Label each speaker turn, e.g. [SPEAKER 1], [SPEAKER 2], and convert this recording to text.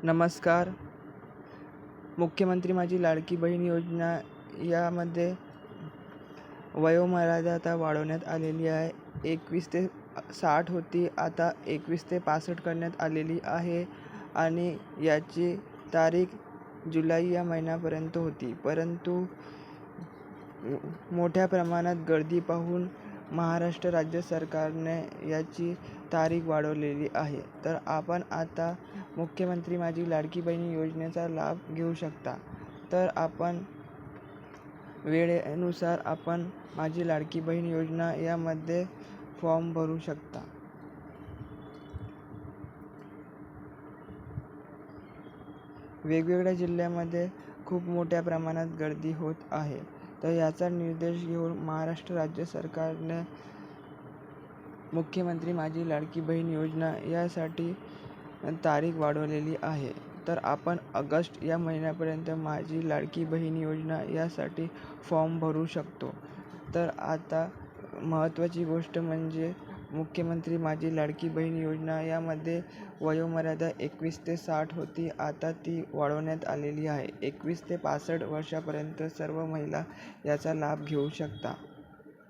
[SPEAKER 1] नमस्कार. मुख्यमंत्री माझी लाडकी बहीण योजना यामध्ये वयोमर्यादा आता वाढवण्यात आलेली आहे. 21 ते 60 होती, आता 21 ते 65 करण्यात आलेली आहे आणि याची तारीख जुलै या महिन्यापर्यंत होती. परंतु मोठ्या प्रमाणात गर्दी पाहून महाराष्ट्र राज्य सरकारने याची तारीख वाढवलेली आहे. तर आपण आता मुख्यमंत्री माझी लाडकी बहीण योजनेचा लाभ घेऊ शकता. तर आपण वेळेनुसार आपण माझी लाडकी बहीण योजना यामध्ये फॉर्म भरू शकता. वेगवेगळ्या जिल्ह्यामध्ये खूप मोठ्या प्रमाणात गर्दी होत आहे. तर याचा निर्देश घेऊन महाराष्ट्र राज्य सरकारने मुख्यमंत्री माझी लाडकी बहीण योजना यासाठी तारीख वाढवलेली आहे. तर आपण ऑगस्ट या महिन्यापर्यंत माझी लाडकी बहीण योजना यासाठी फॉर्म भरू शकतो. तर आता महत्त्वाची गोष्ट म्हणजे मुख्यमंत्री माझी लाडकी बहीण योजना यामध्ये वयोमर्यादा 21 ते 60 होती, आता ती वाढवण्यात आलेली आहे. 21 ते 65 वर्षापर्यंत सर्व महिला याचा लाभ घेऊ शकता.